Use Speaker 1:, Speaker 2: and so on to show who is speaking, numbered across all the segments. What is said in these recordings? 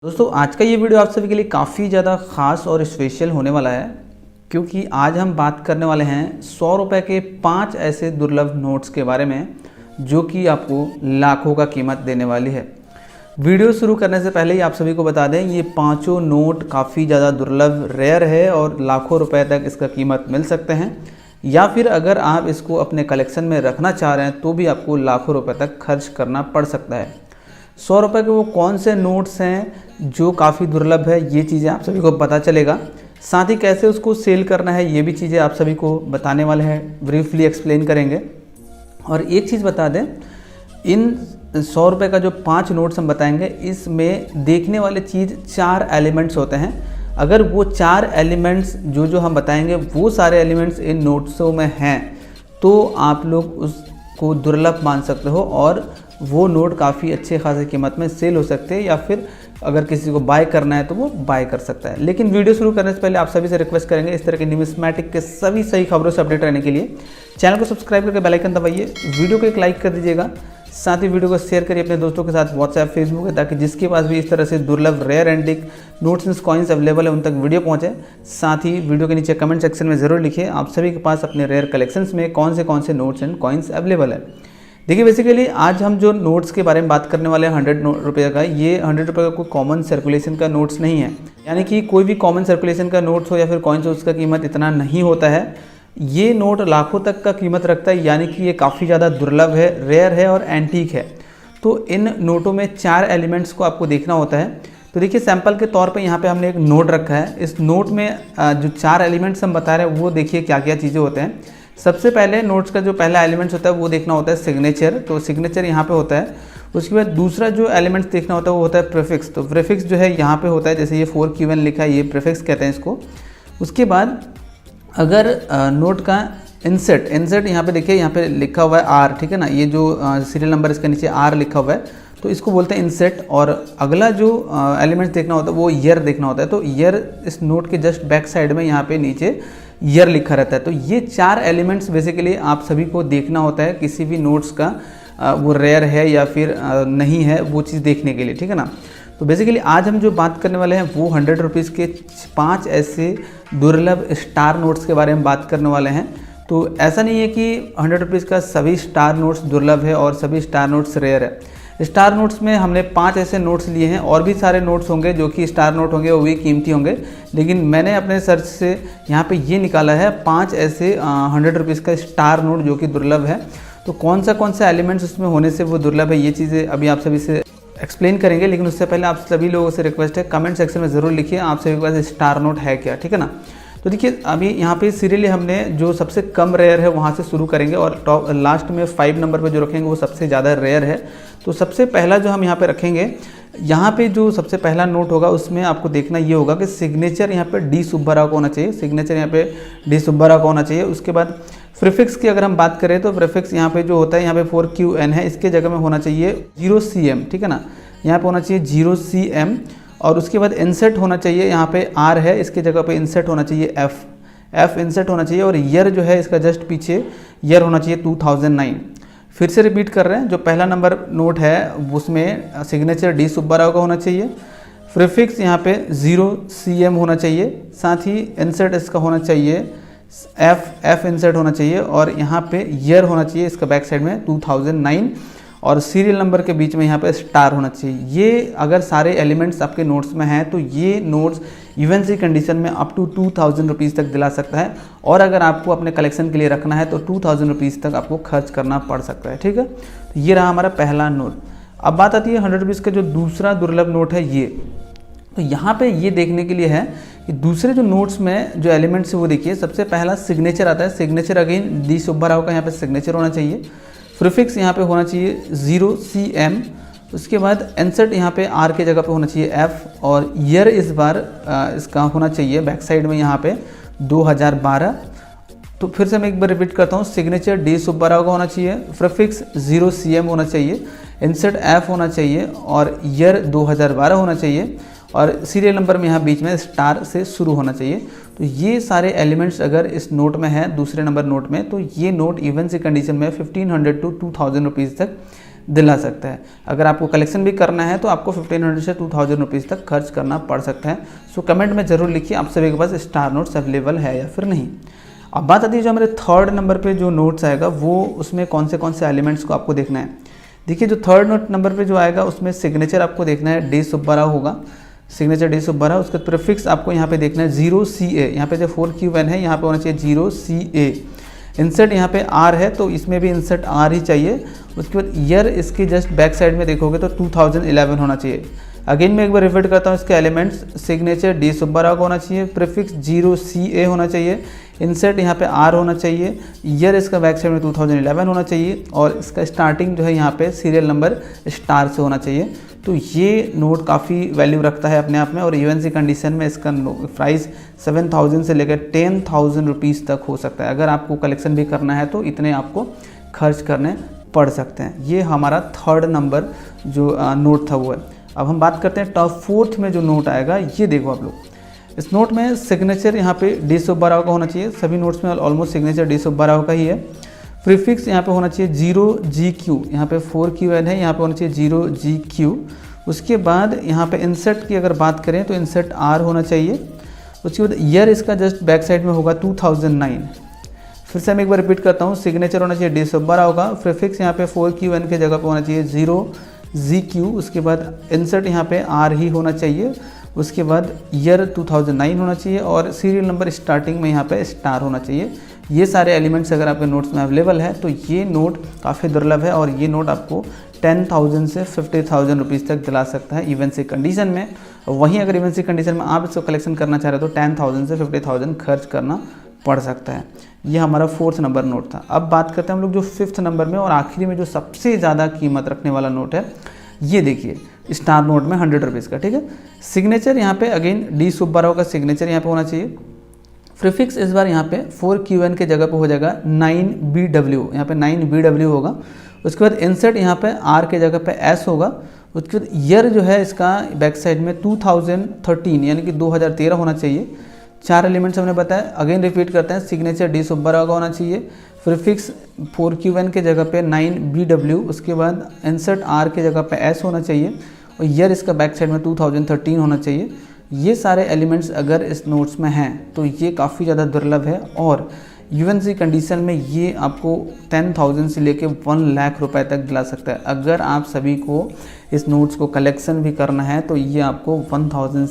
Speaker 1: दोस्तों आज का ये वीडियो आप सभी के लिए काफ़ी ज़्यादा ख़ास और स्पेशल होने वाला है, क्योंकि आज हम बात करने वाले हैं 100 रुपये के 5 ऐसे दुर्लभ नोट्स के बारे में जो कि आपको लाखों का कीमत देने वाली है। वीडियो शुरू करने से पहले ही आप सभी को बता दें, ये पाँचों नोट काफ़ी ज़्यादा दुर्लभ रेयर है और लाखों रुपए तक इसका कीमत मिल सकते हैं, या फिर अगर आप इसको अपने कलेक्शन में रखना चाह रहे हैं तो भी आपको लाखों रुपए तक खर्च करना पड़ सकता है। 100 रुपये के वो कौन से नोट्स हैं जो काफ़ी दुर्लभ है, ये चीज़ें आप सभी को पता चलेगा। साथ ही कैसे उसको सेल करना है ये भी चीज़ें आप सभी को बताने वाले हैं, ब्रीफली एक्सप्लेन करेंगे। और एक चीज़ बता दें, इन 100 रुपये का जो 5 नोट्स हम बताएंगे इसमें देखने वाले चीज़ 4 एलिमेंट्स होते हैं। अगर वो 4 एलिमेंट्स जो हम बताएंगे वो सारे एलिमेंट्स इन नोट्सों में हैं तो आप लोग उसको दुर्लभ मान सकते हो और वो नोट काफ़ी अच्छे खासे कीमत में सेल हो सकते हैं, या फिर अगर किसी को बाय करना है तो वो बाय कर सकता है। लेकिन वीडियो शुरू करने से पहले आप सभी से रिक्वेस्ट करेंगे, इस तरह के न्यूमिस्मैटिक के सभी सही खबरों से अपडेट रहने के लिए चैनल को सब्सक्राइब करके बेल आइकन दबाइए, वीडियो को एक लाइक कर दीजिएगा, साथ ही वीडियो को शेयर करिए अपने दोस्तों के साथ व्हाट्सएप फेसबुक है, ताकि जिसके पास भी इस तरह से दुर्लभ rare antique notes and coins available है उन तक वीडियो पहुंचे। साथ ही वीडियो के नीचे कमेंट सेक्शन में ज़रूर लिखिए आप सभी के पास अपने रेयर कलेक्शंस में कौन से नोट्स एंड कॉइन्स अवेलेबल है। देखिए बेसिकली आज हम जो नोट्स के बारे में बात करने वाले हैं 100 रुपये का, ये 100 रुपये का कोई कॉमन सर्कुलेशन का नोट्स नहीं है, यानी कि कोई भी कॉमन सर्कुलेशन का नोट्स हो या फिर कॉइन्स हो उसका कीमत इतना नहीं होता है। ये नोट लाखों तक का कीमत रखता है, यानी कि ये काफ़ी ज़्यादा दुर्लभ है, रेयर है और एंटीक है। तो इन नोटों में 4 एलिमेंट्स को आपको देखना होता है। तो देखिए सैंपल के तौर पे यहाँ पे हमने एक नोट रखा है। इस नोट में जो 4 एलिमेंट्स हम बता रहे हैं वो देखिए क्या क्या चीज़ें होते हैं। सबसे पहले नोट्स का जो पहला एलिमेंट्स होता है वो देखना होता है सिग्नेचर, तो सिग्नेचर यहाँ पे होता है। उसके बाद दूसरा जो एलिमेंट्स देखना होता है वो होता है प्रीफिक्स, तो प्रीफिक्स जो है यहाँ पे होता है, जैसे ये 4Q1 लिखा है ये प्रीफिक्स कहते हैं इसको। उसके बाद अगर नोट का इंसर्ट यहाँ पे देखिए, यहाँ पे लिखा हुआ है आर, ठीक है ना, ये जो सीरियल नंबर इसके नीचे आर लिखा हुआ है तो इसको बोलते हैं इंसर्ट। और अगला जो एलिमेंट्स देखना होता है वो ईयर देखना होता है, तो ईयर इस नोट के जस्ट बैक साइड में यहाँ पे नीचे ईयर लिखा रहता है। तो ये 4 एलिमेंट्स बेसिकली आप सभी को देखना होता है किसी भी नोट्स का, वो रेयर है या फिर नहीं है वो चीज़ देखने के लिए, ठीक है ना। तो बेसिकली आज हम जो बात करने वाले हैं वो 100 रुपीज़ के 5 ऐसे दुर्लभ स्टार नोट्स के बारे में बात करने वाले हैं। तो ऐसा नहीं है कि 100 रुपीज़ का सभी स्टार नोट्स दुर्लभ है और सभी स्टार नोट्स रेयर है। स्टार नोट्स में हमने 5 ऐसे नोट्स लिए हैं, और भी सारे नोट्स होंगे जो कि स्टार नोट होंगे, वो भी कीमती होंगे, लेकिन मैंने अपने सर्च से यहाँ पे ये निकाला है 5 ऐसे 100 रुपीज़ का स्टार नोट जो कि दुर्लभ है। तो कौन सा एलिमेंट्स उसमें होने से वो दुर्लभ है ये चीज़ें अभी आप सभी से एक्सप्लेन करेंगे। लेकिन उससे पहले आप सभी लोगों से रिक्वेस्ट है, कमेंट सेक्शन में ज़रूर लिखिए आप सभी के पास स्टार नोट है क्या, ठीक है ना। तो देखिए अभी यहाँ पे सीरियली हमने जो सबसे कम रेयर है वहाँ से शुरू करेंगे और टॉप लास्ट में 5 नंबर पे जो रखेंगे वो सबसे ज़्यादा रेयर है। तो सबसे पहला जो हम यहाँ पे रखेंगे, यहाँ पे जो सबसे पहला नोट होगा उसमें आपको देखना ये होगा कि सिग्नेचर यहाँ पे डी सुब्बा राव का होना चाहिए, सिग्नेचर यहाँ पे डी सुब्बा राव का होना चाहिए। उसके बाद प्रीफिक्स की अगर हम बात करें तो प्रीफिक्स यहाँ पे जो होता है, यहाँ पे 4QN है, इसके जगह में होना चाहिए 0CM, ठीक है ना, यहाँ पे होना चाहिए 0CM। और उसके बाद इंसर्ट होना चाहिए, यहाँ पे आर है, इसके जगह पे इंसर्ट होना चाहिए एफ इंसर्ट होना चाहिए। और ईयर जो है इसका जस्ट पीछे ईयर होना चाहिए 2009। फिर से रिपीट कर रहे हैं, जो पहला नंबर नोट है उसमें सिग्नेचर डी सुब्बा राव का होना चाहिए, प्रीफिक्स यहाँ पे 0CM होना चाहिए, साथ ही इंसर्ट इसका होना चाहिए एफ इंसर्ट होना चाहिए, और यहाँ पे ईयर होना चाहिए इसका बैक साइड में 2009, और सीरियल नंबर के बीच में यहाँ पे स्टार होना चाहिए। ये अगर सारे एलिमेंट्स आपके नोट्स में हैं तो ये नोट्स इवन सी कंडीशन में अप टू 2000 रुपीज़ तक दिला सकता है, और अगर आपको अपने कलेक्शन के लिए रखना है तो 2000 रुपीज़ तक आपको खर्च करना पड़ सकता है, ठीक है। तो ये रहा हमारा पहला नोट। अब बात आती है 100 रुपीज़ का जो दूसरा दुर्लभ नोट है ये। तो यहाँ पे ये देखने के लिए है कि दूसरे जो नोट्स में जो एलिमेंट्स है वो देखिए, सबसे पहला सिग्नेचर आता है, signature again D Subba Rao का यहाँ पे सिग्नेचर होना चाहिए, प्रीफिक्स यहाँ पे होना चाहिए 0CM। उसके बाद इंसर्ट यहाँ पे आर के जगह पे होना चाहिए एफ, और ईयर इस बार इसका होना चाहिए बैक साइड में यहाँ पे 2012। तो फिर से मैं एक बार रिपीट करता हूँ, सिग्नेचर डी सुब्बा राव का होना चाहिए, प्रीफिक्स 0CM होना चाहिए, इंसर्ट एफ होना चाहिए, और ईयर 2012 होना चाहिए, और सीरियल नंबर में यहाँ बीच में स्टार से शुरू होना चाहिए। तो ये सारे एलिमेंट्स अगर इस नोट में है दूसरे नंबर नोट में, तो ये नोट इवन सी कंडीशन में 1500 to 2000 रुपीज़ तक दिला सकता है। अगर आपको कलेक्शन भी करना है तो आपको 1500 से 2000 रुपीज़ तक खर्च करना पड़ सकता है। सो कमेंट में ज़रूर लिखिए आप सभी के पास स्टार नोट्स अवेलेबल है या फिर नहीं। अब बात आती है जो हमारे थर्ड नंबर पे जो नोट्स आएगा वो उसमें कौन से एलिमेंट्स को आपको देखना है। देखिए जो थर्ड नोट नंबर पे जो आएगा उसमें सिग्नेचर आपको देखना है डी सुब्बाराव होगा, सिग्नेचर डी सुब्बाराव। उसका प्रीफिक्स आपको यहाँ पे देखना है 0CA, यहाँ पे जो 4Q1 है यहाँ पे होना चाहिए 0CA। इंसर्ट यहाँ पे R है तो इसमें भी इंसर्ट R ही चाहिए। उसके बाद ईयर इसकी जस्ट बैक साइड में देखोगे तो 2011 होना चाहिए। अगेन मैं एक बार रिपीट करता हूँ इसके एलिमेंट्स, सिग्नेचर डी सुब्बाराव का होना चाहिए, प्रीफिक्स 0CA होना चाहिए, इंसर्ट यहाँ पे R होना चाहिए, ईयर इसका बैक साइड में 2011 होना चाहिए और इसका स्टार्टिंग जो है यहाँ पे सीरियल नंबर स्टार से होना चाहिए। तो ये नोट काफ़ी वैल्यू रखता है अपने आप में और यूएनसी कंडीशन में इसका प्राइस 7000 से लेकर 10,000 रुपीज़ तक हो सकता है। अगर आपको कलेक्शन भी करना है तो इतने आपको खर्च करने पड़ सकते हैं। ये हमारा थर्ड नंबर जो नोट था वो है। अब हम बात करते हैं टॉप फोर्थ में जो नोट आएगा, ये देखो आप लोग। इस नोट में सिग्नेचर यहाँ पे डी सुब्बाराव का होना चाहिए, सभी नोट्स में ऑलमोस्ट सिग्नेचर डी सुब्बाराव का ही है। प्रीफिक्स यहाँ पे होना चाहिए 0GQ, यहाँ पे 4QN है, यहाँ पे होना चाहिए 0GQ। उसके बाद यहाँ पे इंसर्ट की अगर बात करें तो इंसर्ट R होना चाहिए। उसके बाद ईयर इसका जस्ट बैक साइड में होगा 2009। फिर से मैं एक बार रिपीट करता हूँ, सिग्नेचर होना चाहिए डी सुब्बाराव का, प्रीफिक्स यहाँ पे 4QN के जगह पे होना चाहिए 0GQ। उसके बाद इंसर्ट यहाँ पे R ही होना चाहिए। उसके बाद ईयर 2009 होना चाहिए और सीरियल नंबर स्टार्टिंग में यहाँ पे स्टार होना चाहिए। ये सारे एलिमेंट्स अगर आपके नोट्स में अवेलेबल है तो ये नोट काफ़ी दुर्लभ है और ये नोट आपको 10,000 से 50,000 रुपीज़ तक दिला सकता है इवन सी कंडीशन में। वहीं अगर इवन सी कंडीशन में आप इसको कलेक्शन करना चाह रहे हो तो 10,000 से 50,000 खर्च करना पड़ सकता है। ये हमारा फोर्थ नंबर नोट था। अब बात करते हैं हम लोग जो फिफ्थ नंबर में और आखिरी में जो सबसे ज़्यादा कीमत रखने वाला नोट है, ये देखिए स्टार नोट में 100 रुपीज़ का, ठीक है। सिग्नेचर यहाँ पे अगेन डी सुब्बाराव का सिग्नेचर यहाँ पे होना चाहिए। प्रीफिक्स इस बार यहाँ पे 4QN के जगह पे हो जाएगा 9BW, यहाँ पे 9BW होगा। उसके बाद इंसर्ट यहाँ पे R के जगह पे S होगा। उसके बाद ईयर जो है इसका बैक साइड में 2013 यानी कि 2013 होना चाहिए। चार एलिमेंट्स हमने बताया, अगेन रिपीट करते हैं, सिग्नेचर डी सुब्बाराव का होना चाहिए, प्रीफिक्स 4QN के जगह पे 9BW, उसके बाद इंसर्ट R के जगह पे S होना चाहिए और ईयर इसका बैक साइड में 2013 होना चाहिए। ये सारे एलिमेंट्स अगर इस नोट्स में हैं तो ये काफ़ी ज़्यादा दुर्लभ है और यूएनसी कंडीशन में ये आपको 10,000 से लेके 1 लाख रुपए तक दिला सकता है। अगर आप सभी को इस नोट्स को कलेक्शन भी करना है तो ये आपको 10,000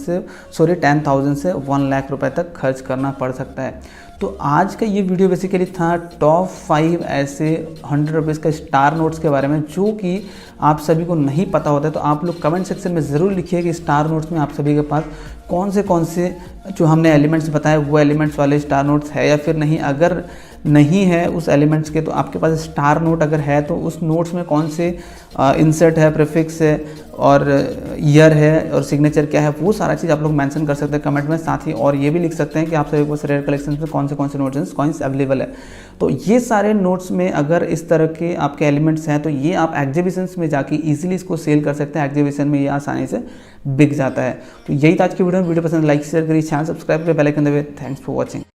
Speaker 1: से 1 लाख रुपए तक खर्च करना पड़ सकता है। तो आज का ये वीडियो बेसिकली था टॉप 5 ऐसे 100 रुपीज़ का स्टार नोट्स के बारे में जो कि आप सभी को नहीं पता होता है। तो आप लोग कमेंट सेक्शन में ज़रूर लिखिए कि स्टार नोट्स में आप सभी के पास कौन से जो हमने एलिमेंट्स बताए वो एलिमेंट्स वाले स्टार नोट्स है या फिर नहीं। अगर नहीं है उस एलिमेंट्स के तो आपके पास स्टार नोट अगर है तो उस नोट्स में कौन से इंसर्ट है, प्रीफिक्स है और ईयर है और सिग्नेचर क्या है, वो सारा चीज़ आप लोग मेंशन कर सकते हैं कमेंट में। साथ ही और ये भी लिख सकते हैं कि आप सभी को रेयर कलेक्शन में कौन से नोट्स कॉइन्स अवेलेबल है। तो ये सारे नोट्स में अगर इस तरह के आपके एलिमेंट्स हैं तो ये आप एग्जीबिशंस में जाके ईजिली इसको सेल कर सकते हैं। एग्जीबिशन में ये आसानी से बिक जाता है। तो यही था आज की वीडियो पसंद लाइक शेयर करिए, चैनल सब्सक्राइब करिए, बेल आइकन दबाइए। Thanks for watching.